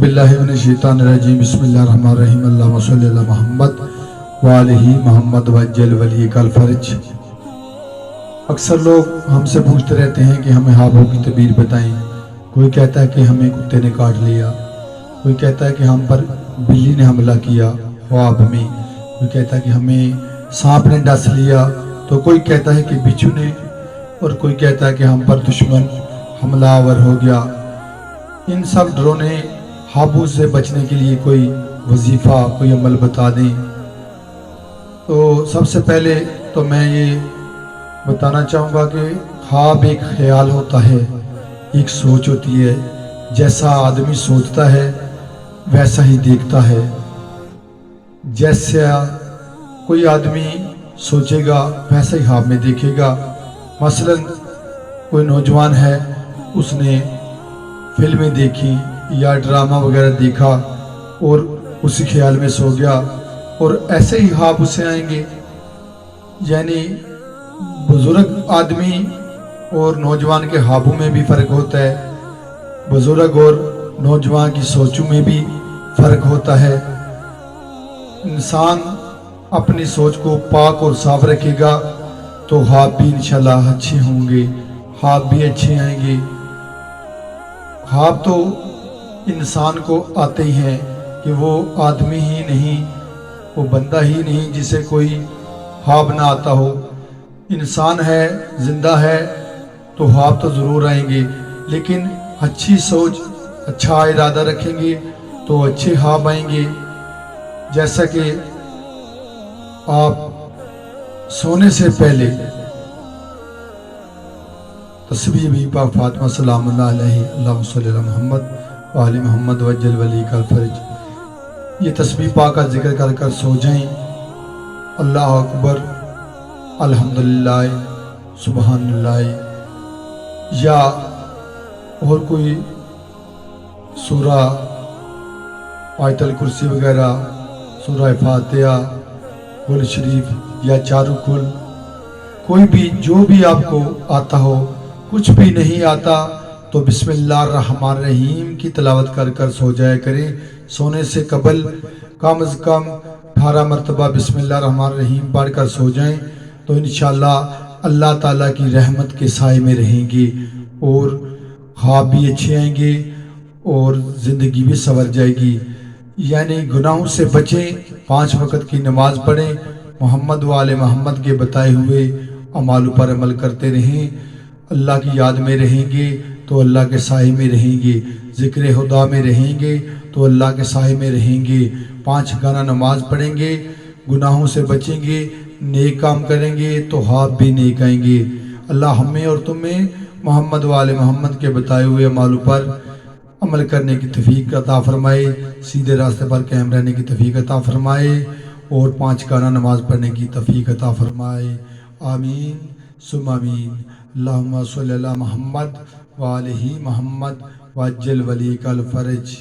बिल्लाहि मिनश्शैतानिर्रजीम बिस्मिल्लाहिर्रहमानिर्रहीम अल्लाहुम्मा सल्लि अला मोहम्मद व आलिहि मोहम्मद वज्जल वलीकल फर्ज। अक्सर लोग हमसे पूछते रहते हैं कि हमें हाबों की तबीर बताएं। कोई कहता है कि हमें कुत्ते ने काट लिया, कोई कहता है कि हम पर बिल्ली ने हमला किया ख्वाब में, कोई कहता है कि हमें सांप ने डस लिया, तो कोई कहता है कि बिच्छू ने, और कोई कहता है कि हम पर दुश्मन हमलावर हो गया। इन सब डरोने हाबू से बचने के लिए कोई वजीफ़ा, कोई अमल बता दें। तो सबसे पहले तो मैं ये बताना चाहूँगा कि ख्वाब एक ख्याल होता है, एक सोच होती है। जैसा आदमी सोचता है वैसा ही देखता है। जैसा कोई आदमी सोचेगा वैसा ही ख्वाब में देखेगा। मसलन कोई नौजवान है, उसने फिल्में देखी या ड्रामा वगैरह देखा और उसी ख्याल में सो गया, और ऐसे ही ख्वाब उसे आएंगे। यानी बुजुर्ग आदमी और नौजवान के ख्वाबों में भी फ़र्क होता है, बुजुर्ग और नौजवान की सोचों में भी फ़र्क होता है। इंसान अपनी सोच को पाक और साफ रखेगा तो ख्वाब भी इंशाल्लाह अच्छे होंगे, ख्वाब भी अच्छे आएंगे। ख्वाब तो इंसान को आते ही हैं कि वो आदमी ही नहीं, वो बंदा ही नहीं जिसे कोई ख्वाब ना आता हो। इंसान है, जिंदा है, तो ख्वाब तो ज़रूर आएंगे, लेकिन अच्छी सोच, अच्छा इरादा रखेंगे तो अच्छे ख्वाब आएंगे। जैसा कि आप सोने से पहले तस्बीह भी पाक फातिमा सलामुल्लाह अलैहि अल्लाहुम्मा सल्लि अला मोहम्मद व आलि मोहम्मद वज्जल वलीकल फर्ज, ये तस्बीह पाक का जिक्र कर कर सो जाएं। अल्लाह अकबर, अल्हम्दुलिल्लाह, सुबहानल्लाह, या और कोई सूरा आयतल कुर्सी वगैरह, सूरा फातिहा, कुल शरीफ या चारू कुल, कोई भी जो भी आपको आता हो। कुछ भी नहीं आता तो बिस्मिल्लाहिर्रहमानिर्रहीम की तिलावत कर कर सो जाया करें। सोने से कबल कम से कम 18 मरतबा बिस्मिल्लाहिर्रहमानिर्रहीम पढ़ कर सो जाएं, तो इंशाअल्लाह अल्लाह ताला की रहमत के साए में रहेंगे और ख्वाब भी अच्छे आएंगे और ज़िंदगी भी संवर जाएगी। यानी गुनाहों से बचें, 5 वक़्त की नमाज पढ़ें, मोहम्मद व आले मोहम्मद के बताए हुए अमालों पर अमल करते रहें। अल्लाह की याद में रहेंगे तो अल्लाह के साए में रहेंगे, ज़िक्र खुदा में रहेंगे तो अल्लाह के साए में रहेंगे। 5 गाना नमाज पढ़ेंगे, गुनाहों से बचेंगे, नेक काम करेंगे तो ख्वाब भी नेक आएंगे। अल्लाह हमें और तुम्हें मोहम्मद व आले मोहम्मद के बताए हुए अमालों पर अमल करने की तौफीक अता फरमाए, सीधे रास्ते पर कायम रहने की तौफीक अता फरमाए और 5 गाना नमाज पढ़ने की तौफीक अता फरमाए। आमीन सुम्मा आमीन। अल्लाहुम्मा सल्लि अला मोहम्मद व आलिहि मोहम्मद वज्जल वलीकल फर्ज।